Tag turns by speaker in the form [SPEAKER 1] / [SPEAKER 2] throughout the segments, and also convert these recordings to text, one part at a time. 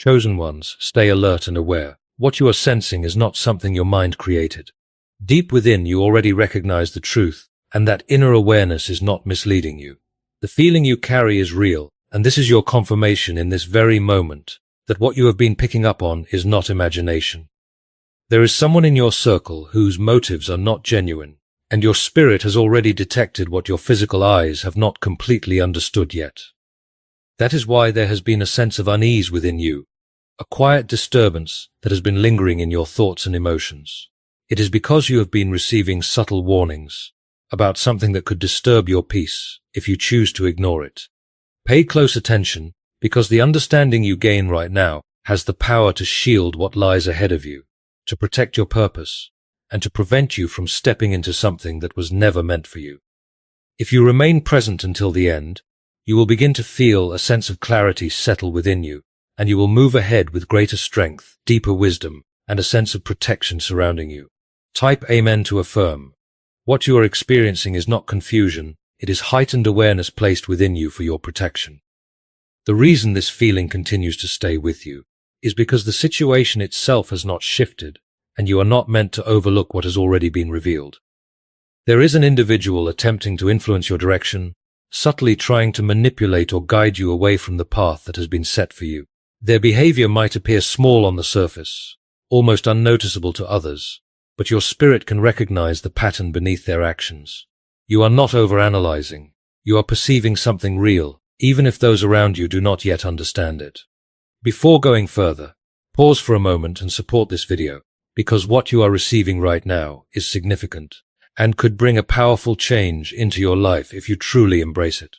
[SPEAKER 1] Chosen ones, stay alert and aware. What you are sensing is not something your mind created. Deep within, you already recognize the truth, and that inner awareness is not misleading you. The feeling you carry is real, and this is your confirmation in this very moment that what you have been picking up on is not imagination. There is someone in your circle whose motives are not genuine, and your spirit has already detected what your physical eyes have not completely understood yet. That is why there has been a sense of unease within you, a quiet disturbance that has been lingering in your thoughts and emotions. It is because you have been receiving subtle warnings about something that could disturb your peace if you choose to ignore it. Pay close attention, because the understanding you gain right now has the power to shield what lies ahead of you, to protect your purpose, and to prevent you from stepping into something that was never meant for you. If you remain present until the end, you will begin to feel a sense of clarity settle within you, and you will move ahead with greater strength, deeper wisdom, and a sense of protection surrounding you. Type Amen to affirm. What you are experiencing is not confusion, it is heightened awareness placed within you for your protection. The reason this feeling continues to stay with you is because the situation itself has not shifted, and you are not meant to overlook what has already been revealed. There is an individual attempting to influence your direction, subtly trying to manipulate or guide you away from the path that has been set for you. Their behavior might appear small on the surface, almost unnoticeable to others, but your spirit can recognize the pattern beneath their actions. You are not overanalyzing. You are perceiving something real, even if those around you do not yet understand it. Before going further, pause for a moment and support this video, because what you are receiving right now is significant and could bring a powerful change into your life if you truly embrace it.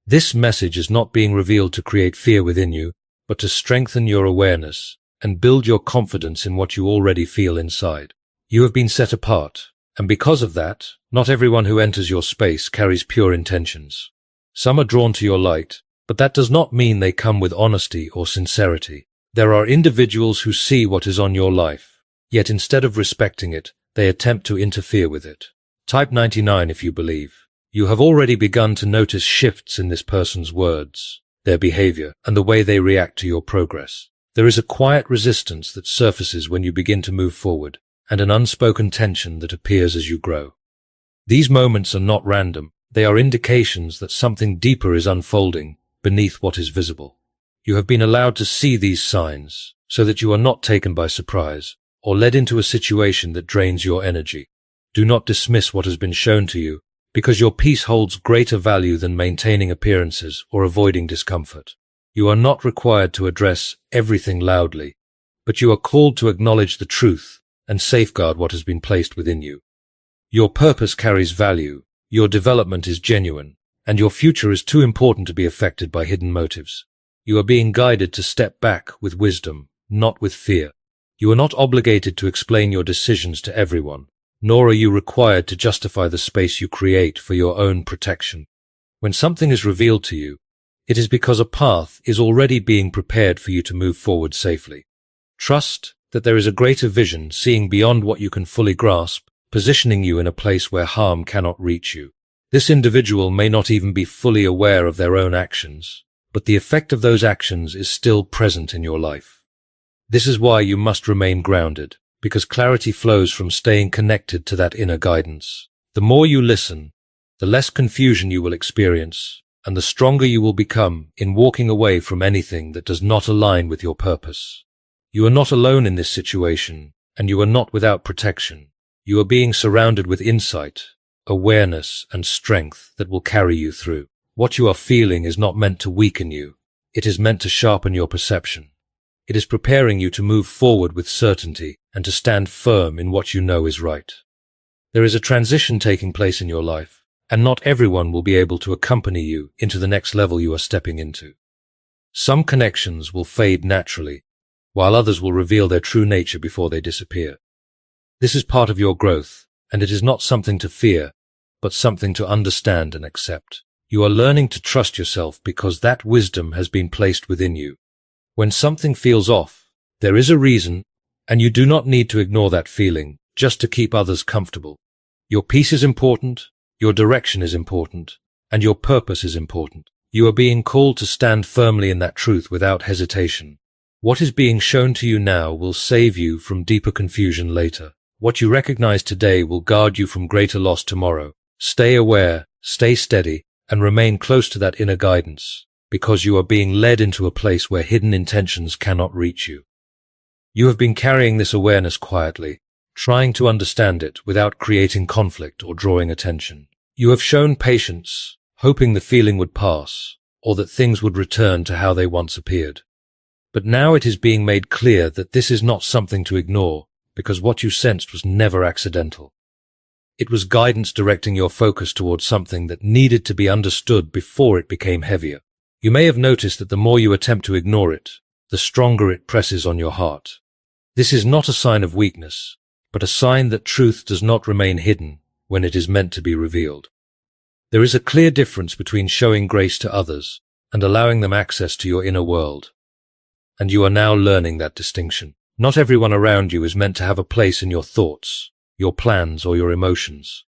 [SPEAKER 1] This message is not being revealed to create fear within you, but to strengthen your awareness and build your confidence in what you already feel inside. You have been set apart, and because of that, not everyone who enters your space carries pure intentions. Some are drawn to your light, but that does not mean they come with honesty or sincerity. There are individuals who see what is on your life, yet instead of respecting it, they attempt to interfere with it. Type 99 if you believe. You have already begun to notice shifts in this person's words, their behavior, and the way they react to your progress. There is a quiet resistance that surfaces when you begin to move forward, and an unspoken tension that appears as you grow. These moments are not random. They are indications that something deeper is unfolding beneath what is visible. You have been allowed to see these signs so that you are not taken by surprise or led into a situation that drains your energy. Do not dismiss what has been shown to you, because your peace holds greater value than maintaining appearances or avoiding discomfort. You are not required to address everything loudly, but you are called to acknowledge the truth and safeguard what has been placed within you. Your purpose carries value, your development is genuine, and your future is too important to be affected by hidden motives. You are being guided to step back with wisdom, not with fear. You are not obligated to explain your decisions to everyone, nor are you required to justify the space you create for your own protection. When something is revealed to you, it is because a path is already being prepared for you to move forward safely. Trust that there is a greater vision seeing beyond what you can fully grasp, positioning you in a place where harm cannot reach you. This individual may not even be fully aware of their own actions, but the effect of those actions is still present in your life. This is why you must remain grounded, because clarity flows from staying connected to that inner guidance. The more you listen, the less confusion you will experience, and the stronger you will become in walking away from anything that does not align with your purpose. You are not alone in this situation, and you are not without protection. You are being surrounded with insight, awareness, and strength that will carry you through. What you are feeling is not meant to weaken you. It is meant to sharpen your perception. It is preparing you to move forward with certainty and to stand firm in what you know is right. There is a transition taking place in your life, and not everyone will be able to accompany you into the next level you are stepping into. Some connections will fade naturally, while others will reveal their true nature before they disappear. This is part of your growth, and it is not something to fear, but something to understand and accept. You are learning to trust yourself because that wisdom has been placed within you. When something feels off, there is a reason, and you do not need to ignore that feeling just to keep others comfortable. Your peace is important, your direction is important, and your purpose is important. You are being called to stand firmly in that truth without hesitation. What is being shown to you now will save you from deeper confusion later. What you recognize today will guard you from greater loss tomorrow. Stay aware, stay steady, and remain close to that inner guidance, because you are being led into a place where hidden intentions cannot reach you. You have been carrying this awareness quietly, trying to understand it without creating conflict or drawing attention. You have shown patience, hoping the feeling would pass, or that things would return to how they once appeared. But now it is being made clear that this is not something to ignore, because what you sensed was never accidental. It was guidance directing your focus towards something that needed to be understood before it became heavier. You may have noticed that the more you attempt to ignore it, the stronger it presses on your heart. This is not a sign of weakness, but a sign that truth does not remain hidden when it is meant to be revealed. There is a clear difference between showing grace to others and allowing them access to your inner world. And you are now learning that distinction. Not everyone around you is meant to have a place in your thoughts, your plans, or your emotions.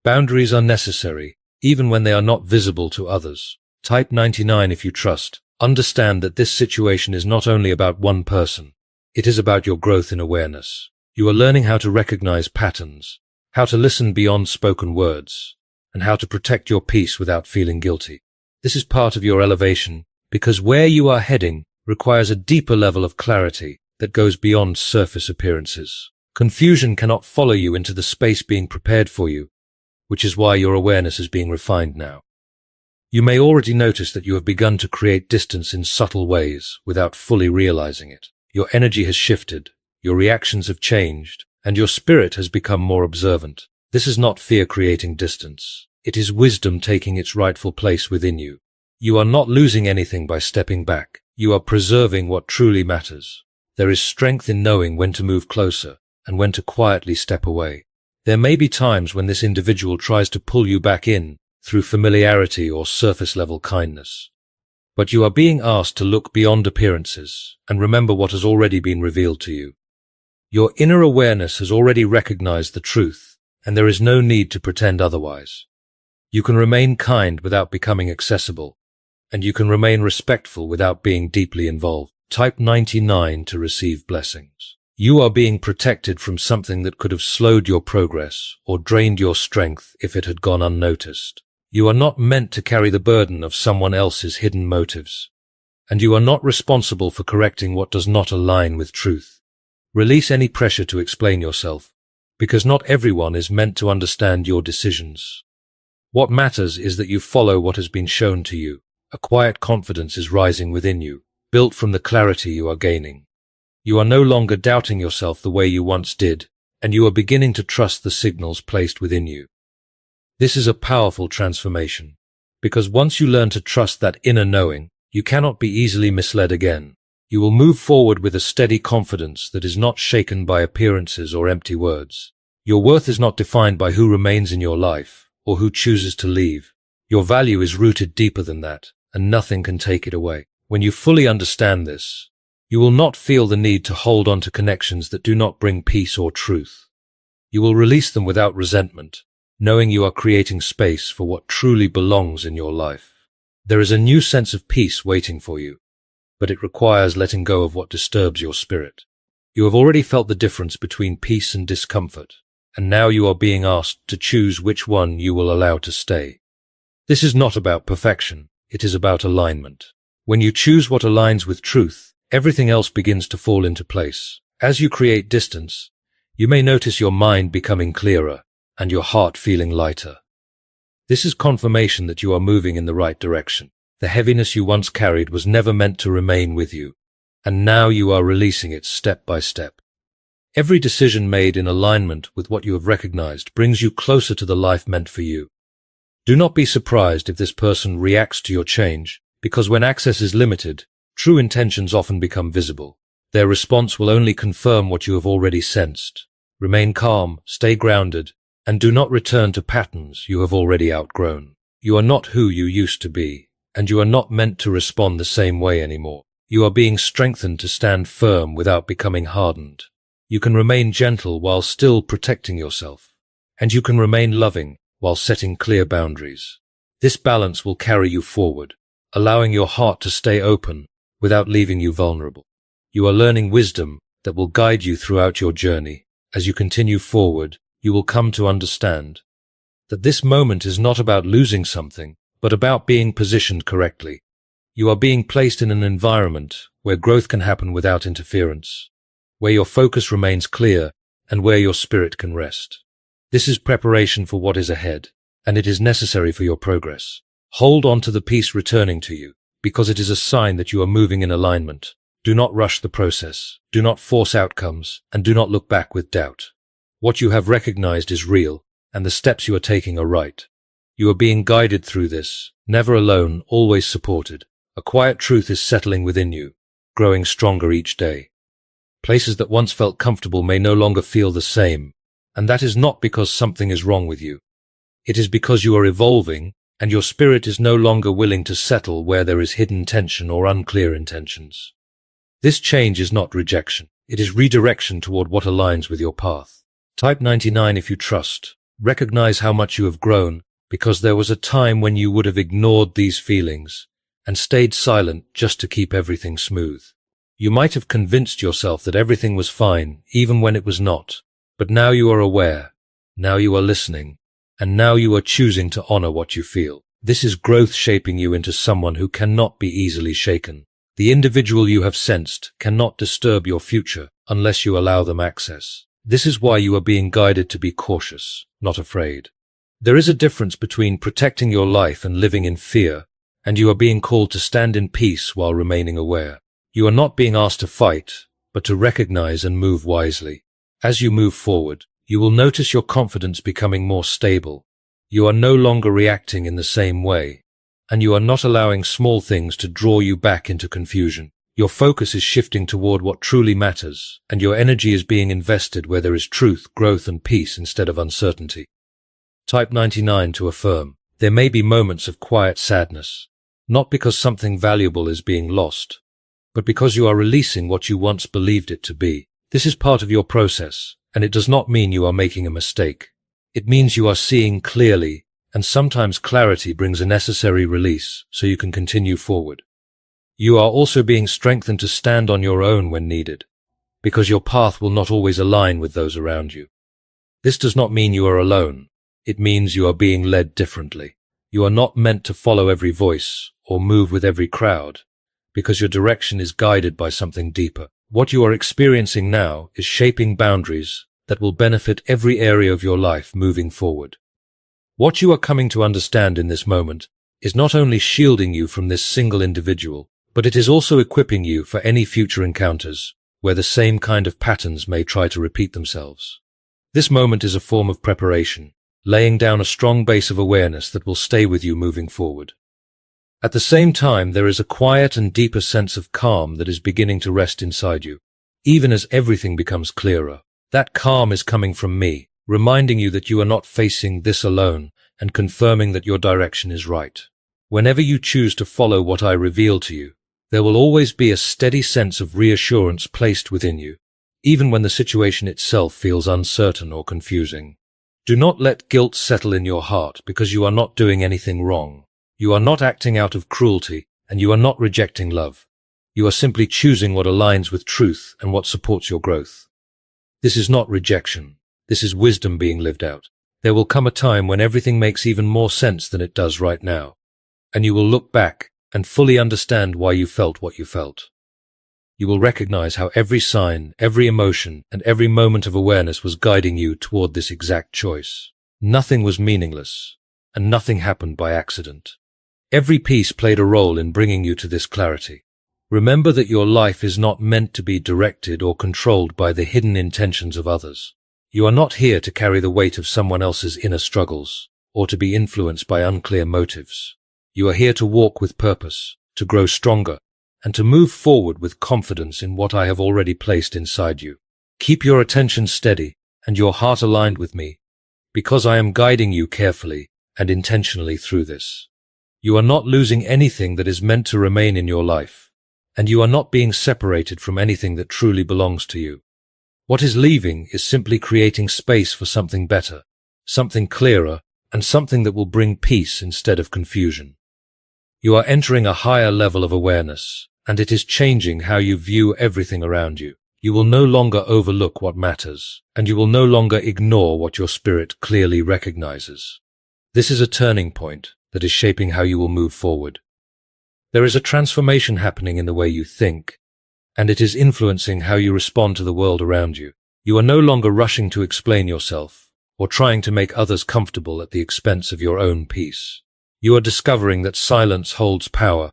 [SPEAKER 1] Boundaries are necessary, even when they are not visible to others. Type 99 if you trust. Understand that this situation is not only about one person. It is about your growth in awareness. You are learning how to recognize patterns, how to listen beyond spoken words, and how to protect your peace without feeling guilty. This is part of your elevation, because where you are heading requires a deeper level of clarity that goes beyond surface appearances. Confusion cannot follow you into the space being prepared for you, which is why your awareness is being refined now. You may already notice that you have begun to create distance in subtle ways without fully realizing it. Your energy has shifted, your reactions have changed, and your spirit has become more observant. This is not fear creating distance. It is wisdom taking its rightful place within you. You are not losing anything by stepping back. You are preserving what truly matters. There is strength in knowing when to move closer and when to quietly step away. There may be times when this individual tries to pull you back in through familiarity or surface-level kindness. But you are being asked to look beyond appearances and remember what has already been revealed to you. Your inner awareness has already recognized the truth, and there is no need to pretend otherwise. You can remain kind without becoming accessible, and you can remain respectful without being deeply involved. Type 99 to receive blessings. You are being protected from something that could have slowed your progress or drained your strength if it had gone unnoticed. You are not meant to carry the burden of someone else's hidden motives, and you are not responsible for correcting what does not align with truth. Release any pressure to explain yourself, because not everyone is meant to understand your decisions. What matters is that you follow what has been shown to you. A quiet confidence is rising within you, built from the clarity you are gaining. You are no longer doubting yourself the way you once did, and you are beginning to trust the signals placed within you. This is a powerful transformation, because once you learn to trust that inner knowing, you cannot be easily misled again. You will move forward with a steady confidence that is not shaken by appearances or empty words. Your worth is not defined by who remains in your life or who chooses to leave. Your value is rooted deeper than that, and nothing can take it away. When you fully understand this, you will not feel the need to hold on to connections that do not bring peace or truth. You will release them without resentment, knowing you are creating space for what truly belongs in your life. There is a new sense of peace waiting for you, but it requires letting go of what disturbs your spirit. You have already felt the difference between peace and discomfort, and now you are being asked to choose which one you will allow to stay. This is not about perfection, it is about alignment. When you choose what aligns with truth, everything else begins to fall into place. As you create distance, you may notice your mind becoming clearer and your heart feeling lighter. This is confirmation that you are moving in the right direction. The heaviness you once carried was never meant to remain with you, and now you are releasing it step by step. Every decision made in alignment with what you have recognized brings you closer to the life meant for you. Do not be surprised if this person reacts to your change, because when access is limited, true intentions often become visible. Their response will only confirm what you have already sensed. Remain calm, stay grounded, and do not return to patterns you have already outgrown. You are not who you used to be, and you are not meant to respond the same way anymore. You are being strengthened to stand firm without becoming hardened. You can remain gentle while still protecting yourself, and you can remain loving while setting clear boundaries. This balance will carry you forward, allowing your heart to stay open without leaving you vulnerable. You are learning wisdom that will guide you throughout your journey. As you continue forward, you will come to understand that this moment is not about losing something, but about being positioned correctly. You are being placed in an environment where growth can happen without interference, where your focus remains clear, and where your spirit can rest. This is preparation for what is ahead, and it is necessary for your progress. Hold on to the peace returning to you, because it is a sign that you are moving in alignment. Do not rush the process, do not force outcomes, and do not look back with doubt. What you have recognized is real, and the steps you are taking are right. You are being guided through this, never alone, always supported. A quiet truth is settling within you, growing stronger each day. Places that once felt comfortable may no longer feel the same, and that is not because something is wrong with you. It is because you are evolving, and your spirit is no longer willing to settle where there is hidden tension or unclear intentions. This change is not rejection, it is redirection toward what aligns with your path. Type 99 if you trust. Recognize how much you have grown, because there was a time when you would have ignored these feelings and stayed silent just to keep everything smooth. You might have convinced yourself that everything was fine, even when it was not. But now you are aware, now you are listening, and now you are choosing to honor what you feel. This is growth shaping you into someone who cannot be easily shaken. The individual you have sensed cannot disturb your future unless you allow them access. This is why you are being guided to be cautious, not afraid. There is a difference between protecting your life and living in fear, and you are being called to stand in peace while remaining aware. You are not being asked to fight, but to recognize and move wisely. As you move forward, you will notice your confidence becoming more stable. You are no longer reacting in the same way, and you are not allowing small things to draw you back into confusion. Your focus is shifting toward what truly matters, and your energy is being invested where there is truth, growth, and peace instead of uncertainty. Type 99 to affirm. There may be moments of quiet sadness, not because something valuable is being lost, but because you are releasing what you once believed it to be. This is part of your process, and it does not mean you are making a mistake. It means you are seeing clearly, and sometimes clarity brings a necessary release so you can continue forward. You are also being strengthened to stand on your own when needed, because your path will not always align with those around you. This does not mean you are alone. It means you are being led differently. You are not meant to follow every voice or move with every crowd, because your direction is guided by something deeper. What you are experiencing now is shaping boundaries that will benefit every area of your life moving forward. What you are coming to understand in this moment is not only shielding you from this single individual, but it is also equipping you for any future encounters where the same kind of patterns may try to repeat themselves. This moment is a form of preparation, laying down a strong base of awareness that will stay with you moving forward. At the same time, there is a quiet and deeper sense of calm that is beginning to rest inside you, even as everything becomes clearer. That calm is coming from me, reminding you that you are not facing this alone and confirming that your direction is right. Whenever you choose to follow what I reveal to you, there will always be a steady sense of reassurance placed within you, even when the situation itself feels uncertain or confusing. Do not let guilt settle in your heart because you are not doing anything wrong. You are not acting out of cruelty, and you are not rejecting love. You are simply choosing what aligns with truth and what supports your growth. This is not rejection. This is wisdom being lived out. There will come a time when everything makes even more sense than it does right now, and you will look back and fully understand why you felt what you felt. You will recognize how every sign, every emotion, and every moment of awareness was guiding you toward this exact choice. Nothing was meaningless, and nothing happened by accident. Every piece played a role in bringing you to this clarity. Remember that your life is not meant to be directed or controlled by the hidden intentions of others. You are not here to carry the weight of someone else's inner struggles, or to be influenced by unclear motives. You are here to walk with purpose, to grow stronger, and to move forward with confidence in what I have already placed inside you. Keep your attention steady and your heart aligned with me, because I am guiding you carefully and intentionally through this. You are not losing anything that is meant to remain in your life, and you are not being separated from anything that truly belongs to you. What is leaving is simply creating space for something better, something clearer, and something that will bring peace instead of confusion. You are entering a higher level of awareness, and it is changing how you view everything around you. You will no longer overlook what matters, and you will no longer ignore what your spirit clearly recognizes. This is a turning point that is shaping how you will move forward. There is a transformation happening in the way you think, and it is influencing how you respond to the world around you. You are no longer rushing to explain yourself, or trying to make others comfortable at the expense of your own peace. You are discovering that silence holds power,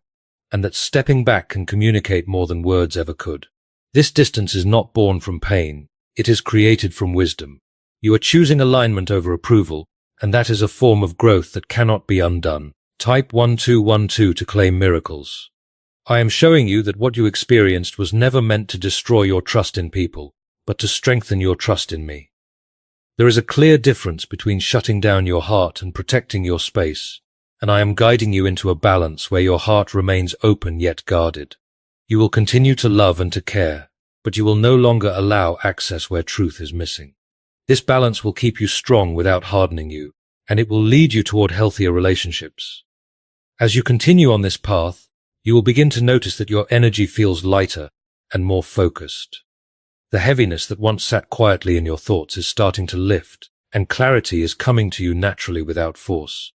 [SPEAKER 1] and that stepping back can communicate more than words ever could. This distance is not born from pain, it is created from wisdom. You are choosing alignment over approval, and that is a form of growth that cannot be undone. Type 1212 to claim miracles. I am showing you that what you experienced was never meant to destroy your trust in people, but to strengthen your trust in me. There is a clear difference between shutting down your heart and protecting your space, and I am guiding you into a balance where your heart remains open yet guarded. You will continue to love and to care, but you will no longer allow access where truth is missing. This balance will keep you strong without hardening you, and it will lead you toward healthier relationships. As you continue on this path, you will begin to notice that your energy feels lighter and more focused. The heaviness that once sat quietly in your thoughts is starting to lift, and clarity is coming to you naturally without force.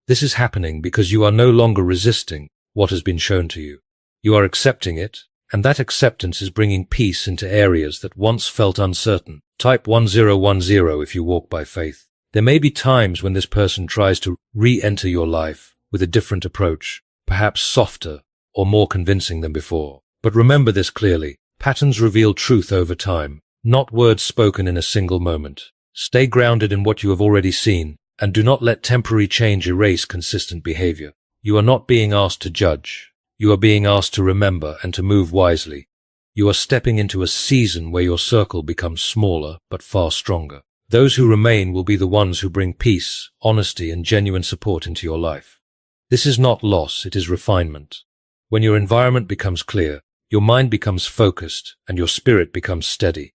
[SPEAKER 1] This is happening because you are no longer resisting what has been shown to you. You are accepting it, and that acceptance is bringing peace into areas that once felt uncertain. Type 1010 if you walk by faith. There may be times when this person tries to re-enter your life with a different approach, perhaps softer or more convincing than before. But remember this clearly. Patterns reveal truth over time, not words spoken in a single moment. Stay grounded in what you have already seen, and do not let temporary change erase consistent behavior. You are not being asked to judge. You are being asked to remember and to move wisely. You are stepping into a season where your circle becomes smaller but far stronger. Those who remain will be the ones who bring peace, honesty, and genuine support into your life. This is not loss, it is refinement. When your environment becomes clear, your mind becomes focused, and your spirit becomes steady.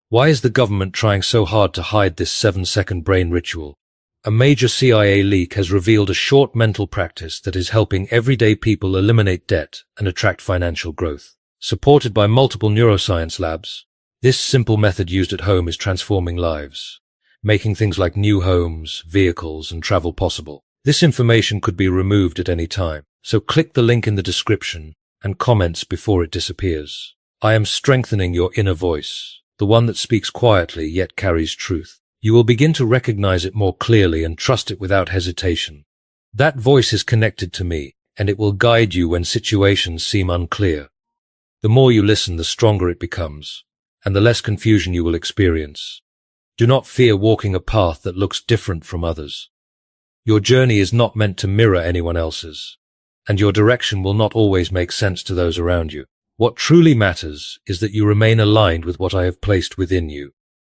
[SPEAKER 1] Why is the government trying so hard to hide this 7-second brain ritual? A major CIA leak has revealed a short mental practice that is helping everyday people eliminate debt and attract financial growth. Supported by multiple neuroscience labs, this simple method used at home is transforming lives, making things like new homes, vehicles, and travel possible. This information could be removed at any time, so click the link in the description and comments before it disappears. I am strengthening your inner voice, the one that speaks quietly yet carries truth. You will begin to recognize it more clearly and trust it without hesitation. That voice is connected to me, and it will guide you when situations seem unclear. The more you listen, the stronger it becomes, and the less confusion you will experience. Do not fear walking a path that looks different from others. Your journey is not meant to mirror anyone else's, and your direction will not always make sense to those around you. What truly matters is that you remain aligned with what I have placed within you.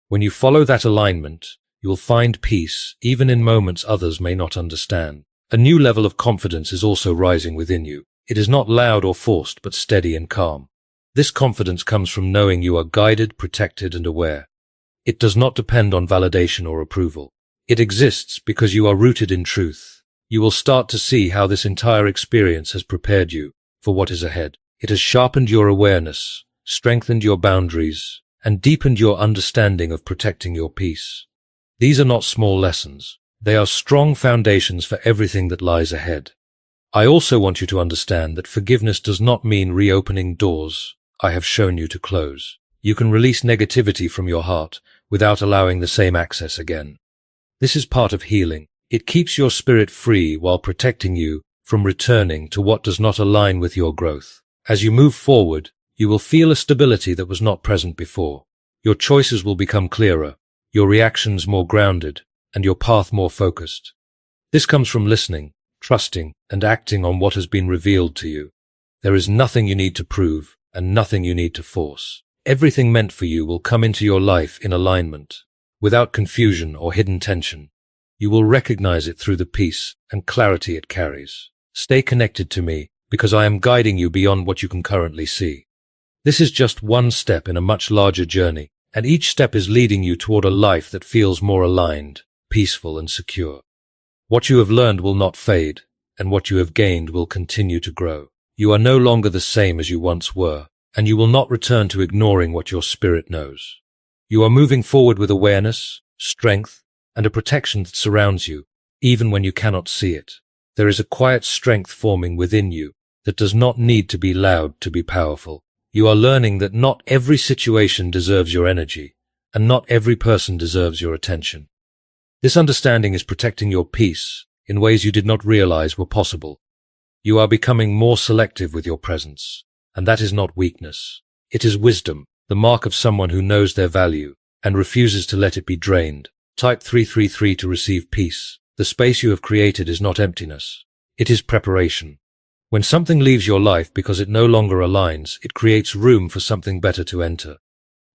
[SPEAKER 1] When you follow that alignment, you will find peace, even in moments others may not understand. A new level of confidence is also rising within you. It is not loud or forced, but steady and calm. This confidence comes from knowing you are guided, protected, and aware. It does not depend on validation or approval. It exists because you are rooted in truth. You will start to see how this entire experience has prepared you for what is ahead. It has sharpened your awareness, strengthened your boundaries, and deepened your understanding of protecting your peace. These are not small lessons. They are strong foundations for everything that lies ahead. I also want you to understand that forgiveness does not mean reopening doors I have shown you to close. You can release negativity from your heart without allowing the same access again. This is part of healing. It keeps your spirit free while protecting you from returning to what does not align with your growth. As you move forward, you will feel a stability that was not present before. Your choices will become clearer, your reactions more grounded, and your path more focused. This comes from listening, trusting, and acting on what has been revealed to you. There is nothing you need to prove, and nothing you need to force. Everything meant for you will come into your life in alignment, without confusion or hidden tension. You will recognize it through the peace and clarity it carries. Stay connected to me, because I am guiding you beyond what you can currently see. This is just one step in a much larger journey, and each step is leading you toward a life that feels more aligned, peaceful, and secure. What you have learned will not fade, and what you have gained will continue to grow. You are no longer the same as you once were, and you will not return to ignoring what your spirit knows. You are moving forward with awareness, strength, and a protection that surrounds you, even when you cannot see it. There is a quiet strength forming within you that does not need to be loud to be powerful. You are learning that not every situation deserves your energy, and not every person deserves your attention. This understanding is protecting your peace in ways you did not realize were possible. You are becoming more selective with your presence, and that is not weakness. It is wisdom, the mark of someone who knows their value and refuses to let it be drained. Type 333 to receive peace. The space you have created is not emptiness. It is preparation. When something leaves your life because it no longer aligns, it creates room for something better to enter.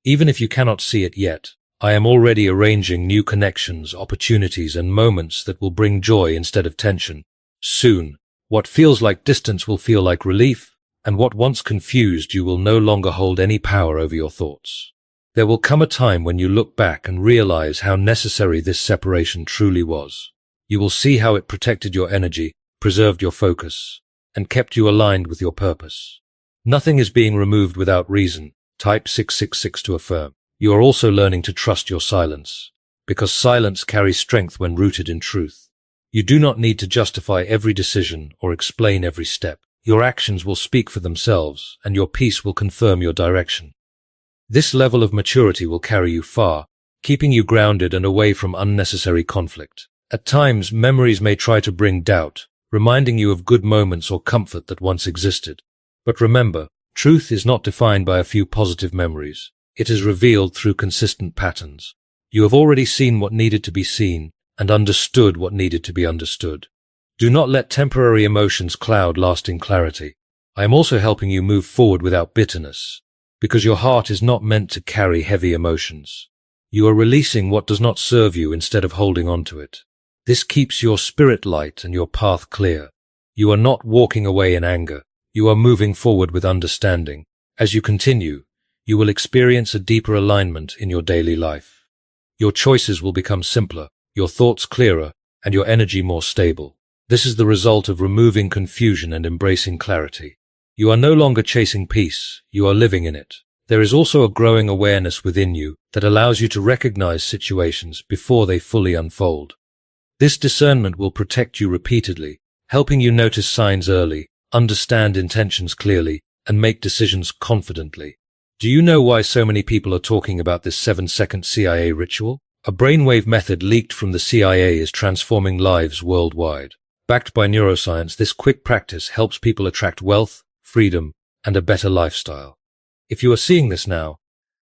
[SPEAKER 1] Even if you cannot see it yet, I am already arranging new connections, opportunities, and moments that will bring joy instead of tension. Soon, what feels like distance will feel like relief, and what once confused you will no longer hold any power over your thoughts. There will come a time when you look back and realize how necessary this separation truly was. You will see how it protected your energy, preserved your focus, and kept you aligned with your purpose. Nothing is being removed without reason. Type 666 to affirm. You are also learning to trust your silence, because silence carries strength when rooted in truth. You do not need to justify every decision or explain every step. Your actions will speak for themselves, and your peace will confirm your direction. This level of maturity will carry you far, keeping you grounded and away from unnecessary conflict. At times, memories may try to bring doubt, reminding you of good moments or comfort that once existed. But remember, truth is not defined by a few positive memories. It is revealed through consistent patterns. You have already seen what needed to be seen and understood what needed to be understood. Do not let temporary emotions cloud lasting clarity. I am also helping you move forward without bitterness, because your heart is not meant to carry heavy emotions. You are releasing what does not serve you instead of holding on to it. This keeps your spirit light and your path clear. You are not walking away in anger. You are moving forward with understanding. As you continue, you will experience a deeper alignment in your daily life. Your choices will become simpler, your thoughts clearer, and your energy more stable. This is the result of removing confusion and embracing clarity. You are no longer chasing peace, you are living in it. There is also a growing awareness within you that allows you to recognize situations before they fully unfold. This discernment will protect you repeatedly, helping you notice signs early, understand intentions clearly, and make decisions confidently. Do you know why so many people are talking about this 7-second CIA ritual? A brainwave method leaked from the CIA is transforming lives worldwide. Backed by neuroscience, this quick practice helps people attract wealth, freedom, and a better lifestyle. If you are seeing this now,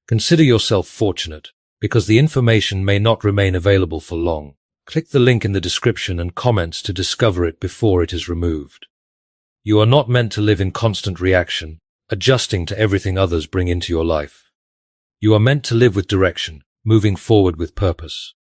[SPEAKER 1] consider yourself fortunate, because the information may not remain available for long. Click the link in the description and comments to discover it before it is removed. You are not meant to live in constant reaction, adjusting to everything others bring into your life. You are meant to live with direction, moving forward with purpose.